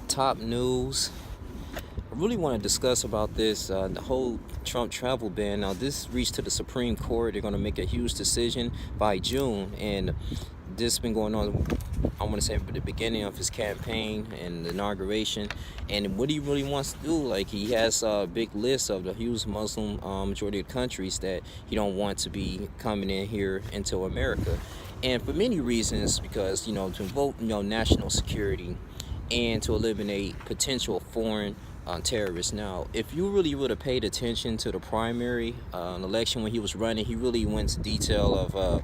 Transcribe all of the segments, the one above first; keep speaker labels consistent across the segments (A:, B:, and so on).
A: Top news. I really want to discuss about this, the whole Trump travel ban. Now, this reached to the Supreme Court. They're going to make a huge decision by June, and this has been going on, I want to say, from the beginning of his campaign and the inauguration. And what he really wants to do, like, he has a big list of the huge Muslim majority of countries that he don't want to be coming in here into America. And for many reasons, because, to invoke, national security and to eliminate potential foreign terrorists. Now, if you really would have paid attention to the primary election when he was running, he really went into detail of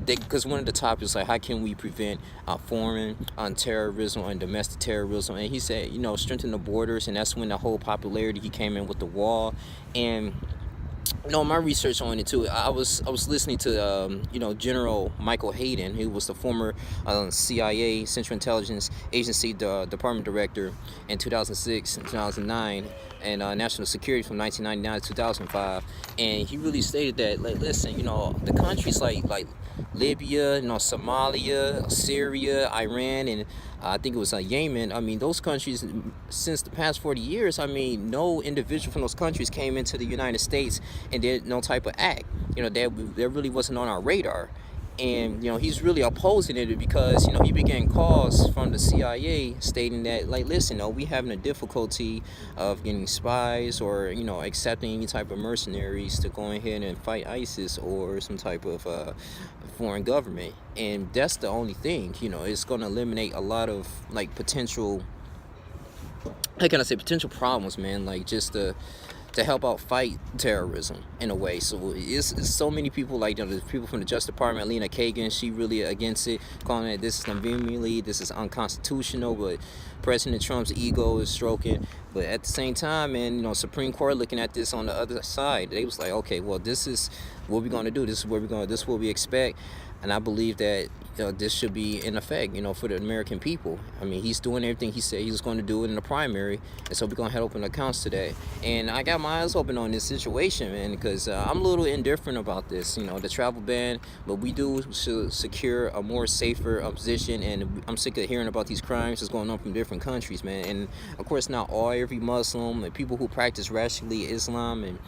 A: because one of the topics, like, how can we prevent foreign terrorism and domestic terrorism, and he said, strengthen the borders, and that's when the whole popularity, he came in with the wall. And my research on it too, I was listening to General Michael Hayden, who was the former CIA Central Intelligence Agency Department Director in 2006 and 2009, and National Security from 1999 to 2005. And he really stated that, like, listen, the countries like Libya, Somalia, Syria, Iran, and I think it was Yemen. I mean, those countries, since the past 40 years, no individual from those countries came into the United States and did no type of act. That really wasn't on our radar. And, he's really opposing it because, he began calls from the CIA stating that, like, listen, we having a difficulty of getting spies or, accepting any type of mercenaries to go ahead and fight ISIS or some type of foreign government. And that's the only thing, it's going to eliminate a lot of, like, potential, potential problems, man, like, just to help out fight terrorism in a way. So it's so many people, like, the people from the Justice Department, Lena Kagan, she really against it, calling it this is conveniently, this is unconstitutional, but President Trump's ego is stroking. But at the same time, man, Supreme Court looking at this on the other side, they was like, okay, well, this is what we're going to do. This is what we expect. And I believe that this should be in effect, for the American people. He's doing everything he said he was going to do it in the primary, and so we're going to head open accounts today. And I got my eyes open on this situation, man, because I'm a little indifferent about this, the travel ban, but we do should secure a more safer position, and I'm sick of hearing about these crimes that's going on from different countries, man. And of course, not every Muslim and people who practice rationally Islam and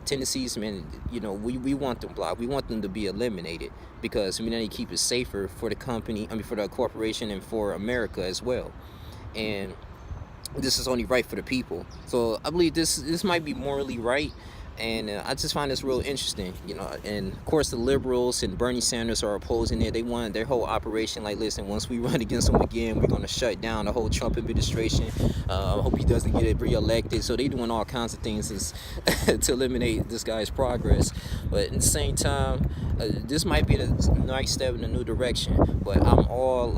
A: tendencies, man, we want them blocked. We want them to be eliminated because we need to keep it safer for the company, for the corporation, and for America as well. And this is only right for the people. So I believe this might be morally right. And I just find this real interesting, and of course the liberals and Bernie Sanders are opposing it. They want their whole operation, like, listen, once we run against them again, we're going to shut down the whole Trump administration. I hope he doesn't get reelected. So they're doing all kinds of things to eliminate this guy's progress. But at the same time, this might be the next step in a new direction. But I'm all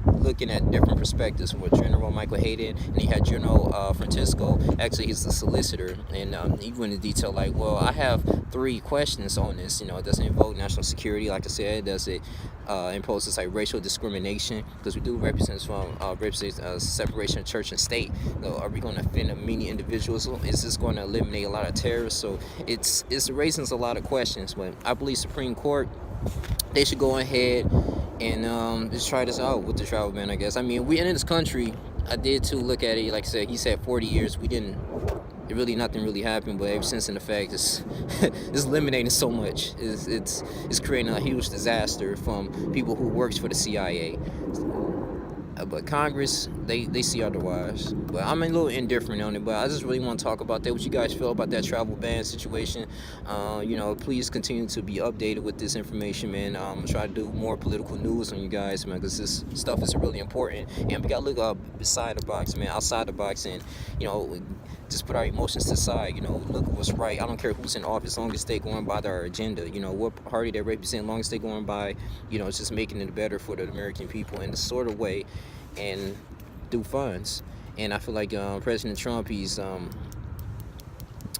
A: looking at different perspectives with General Michael Hayden, and he had General Francisco. Actually, he's the solicitor, and he went into detail, like, well, I have 3 questions on this. Does it invoke national security, like I said? Does it impose this, like, racial discrimination? Because we do represent separation of church and state. Are we going to offend many individuals? Is this going to eliminate a lot of terrorists? So it's raising a lot of questions. But I believe Supreme Court, they should go ahead and just try this out with the travel ban, I guess. We in this country, I did too look at it, like I said, he said 40 years, nothing really happened, but ever since, in effect, it's eliminating so much. It's creating a huge disaster from people who works for the CIA. But Congress, they see otherwise. But I'm a little indifferent on it, but I just really want to talk about that. What you guys feel about that travel ban situation. Please continue to be updated with this information, man. I'm try to do more political news on you guys, man, because this stuff is really important. And we got to look up beside the box, man, outside the box, and, just put our emotions to the side, look at what's right. I don't care who's in office, as long as they going by their agenda, what party they represent, as long as they going by, it's just making it better for the American people in the sort of way, and through funds. And I feel like President Trump, he's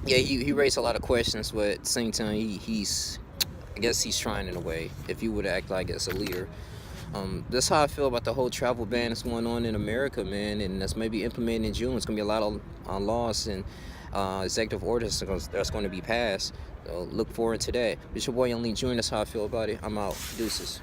A: he raised a lot of questions, but at the same time, I guess he's trying in a way, if you would act like as a leader. That's how I feel about the whole travel ban that's going on in America, man, and that's maybe implemented in June. It's going to be a lot of laws and executive orders that's going to be passed. So look forward to that. It's your boy, Young Lee Jr. That's how I feel about it. I'm out. Deuces.